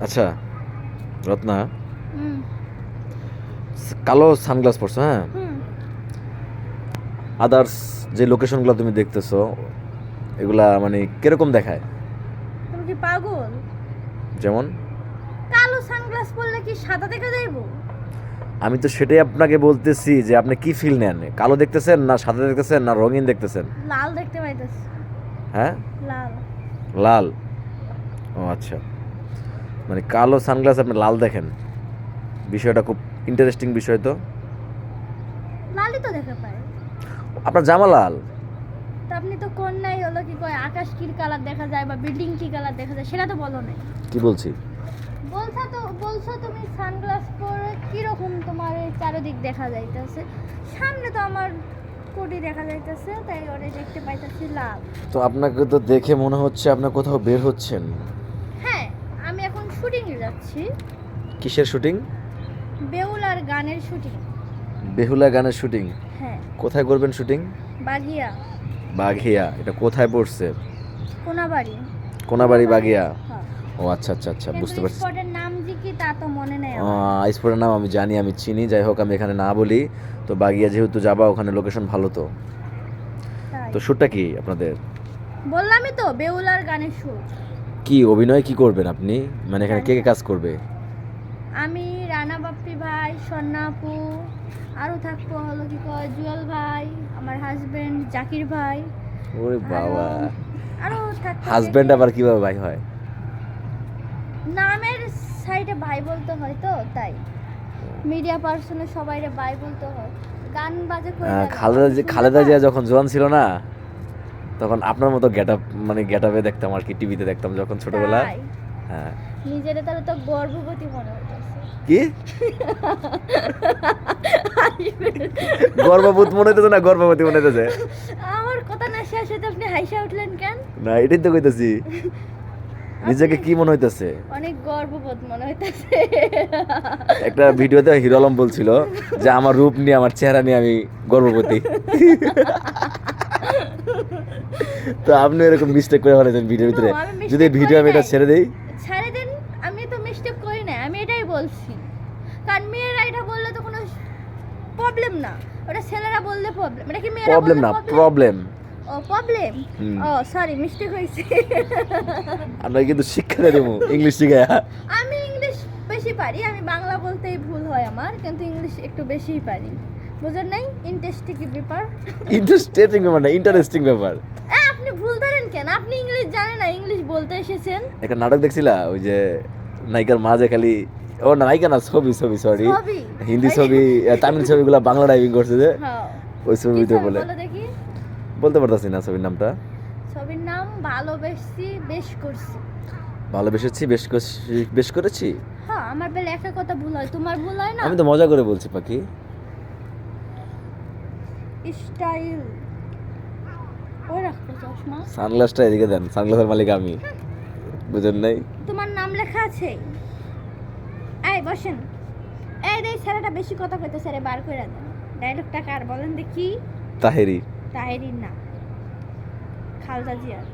আচ্ছা রত্না, হুম কালো সানগ্লাস পরছো, হ্যাঁ? হুম আদার্স যে লোকেশনগুলো তুমি দেখতেছো এগুলা মানে কিরকম দেখায়? তুমি কি পাগল? যেমন? কালো সানগ্লাস পরলে কি সাদা দেখা যাইবো? আমি তো সেটাই আপনাকে বলতেছি যে আপনি কি ফিল নেন, কালো দেখতেছেন না সাদা দেখতেছেন না রঙিন দেখতেছেন? লাল দেখতে পাইতেছি। হ্যাঁ, লাল। লাল। ও আচ্ছা, মানে কালো সানগ্লাস আপনি লাল দেখেন, বিষয়টা খুব ইন্টারেস্টিং বিষয় তো। লালই তো দেখা পায়। আপনার জামা লাল। তা আপনি তো কোন নাই হলো কি কয় আকাশ কি কালার দেখা যায় বা বিল্ডিং কি কালার দেখা যায় সেটা তো বলো নাই। কি বলছি? বলছো তুমি সানগ্লাস পরে কিরকম তোমার এই চারিদিক দেখা যাইতেছে। সামনে তো আমার কোটি দেখা যাইতেছে, তাই ওরে দেখতে পাইতেছি লাল। তো আপনাকে তো দেখে মনে হচ্ছে আপনার কোথাও বের হচ্ছেন। হ্যাঁ, আমি এখন শুটিংয়ে যাচ্ছি। কিসের শুটিং? বেউলার গানের শুটিং। বেহুলা গানের শুটিং? হ্যাঁ, কোথায় করবেন শুটিং? বাগিয়া। বাঘিয়া? এটা কোথায় পড়ছে? কোনাবাড়ি। কোনাবাড়ি বাঘিয়া? হ্যাঁ। ও আচ্ছা আচ্ছা আচ্ছা, বুঝতে কিন্তু পারছি। স্পটের নাম কি তা তো মনে নেই আমার। স্পোর্টের নাম আমি জানি, আমি চিনি, যাই হোক আমি এখানে না বলি। তো বাগিয়া যেহেতু যাবা, ওখানে লোকেশন ভালো তো। তাই তো শ্যুটটা কি আপনাদের? বললামই তো বেউলার গানের শুট। কি অভিনয় কি করবেন আপনি? মানে এখানে কে কে কাজ করবে? আমি, রানা বাপ্পি ভাই, সন্না আপু, আরও থাকবো হলো কি কয় জুয়েল ভাই, আমার হাজবেন্ড জাকির ভাই, ওরে বাবা, আরও থাকবো। হাজবেন্ড আবার কিভাবে ভাই হয়? নামের সাইডে ভাই বলতে হয় তো, তাই মিডিয়া পার্সনের সবাইরে ভাই বলতে হয়। গান বাজে করে দেন, খালেদা জিয়া যখন জোয়ান ছিল না, তখন আপনার মতো গেটআপ, মানে গেটআপে দেখতাম আর কি, টিভিতে দেখতাম যখন ছোটবেলা। তাই হ্যাঁ। নিজের তাহলে তো গর্ভবতী মনে হইতেছে। কি গর্ভবতী মনে হইতেছে না গর্ভবতী মনে হইতেছে? আমার কথা না শেষ হতে আপনি হাইসা উঠলেন কেন? না, এটাই তো কইতেছি, নিজেকে কি মনে হইতেছে? অনেক গর্ববোধ মনে হইতেছে। একটা ভিডিওতে হিরো আলম বলছিল যে আমার রূপ নিয়ে, আমার চেহারা নিয়ে আমি গর্ভবতী। তো আপনি এরকম মিস্টেক করে ফেলেছেন ভিডিওর ভিতরে। No, আমি যদি mistake ভিডিও করি আমি এটা নাই। ছেড়ে দেই? ছেড়ে দেন, আমি তো মিস্টেক করি না, আমি এটাই বলছি। কারণ মেয়েরা এটা বললে তো কোনো প্রবলেম না, ওটা ছেলেরা বললে প্রবলেম। এটা কি মেয়েরা প্রবলেম বললে না, প্রবলেম? প্রবলেম। ও প্রবলেম। হুম। ও সরি, মিস্টেক হয়েছে। আমরা কিন্তু শিক্ষা দিয়ে দেবো, ইংলিশ শিখায়। আমি ইংলিশ বেশি পারি, আমি বাংলা বলতেই ভুল হয় আমার, কিন্তু ইংলিশ একটু বেশিই পারি। বুঝেন নাই? ইন্টারেস্টিং ব্যাপার। ইন্টারেস্টিং ব্যাপার না, ইন্টারেস্টিং ব্যাপার। আপনি ভুল ধরেন কেন? আপনি ইংলিশ জানেন না, ইংলিশ বলতে এসেছেন। একটা নাটক দেখছিলা, ওই যে নায়িকার মাঝে খালি, ও না নায়িকা না, ছবি ছবি সরি, ছবি? হিন্দি ছবি, তামিল ছবিগুলো বাংলা ডাইভিং করছে যে, হ্যাঁ। ওই কি ছবিতে ছবি বলে, বলো দেখি? বলতে পারতাছি না ছবির নামটা। ছবির নাম ভালোবেসেছি বেশ করছি। ভালোবেসেছি বেশ বেশ করেছি। হ্যাঁ, আমার বেলা একা কথা ভুল হয়, তোমার ভুল হয় না? আমি তো মজা করে বলছি পাখি। স্টাইল। ও রাখতো চশমা। সানগ্লাসটা এদিকে দেন, সানগ্লাসের মালিক আমি, বুঝেন নাই? তোমার নাম লেখা আছে। এই বসেন। এই রে ছেলেটা বেশি কথা কইতেছে রে, বার কইরা দেন। ডায়লগটা কার বলেন দেখি? তাহেরি। তাহেরির না, খালদা জিয়ার।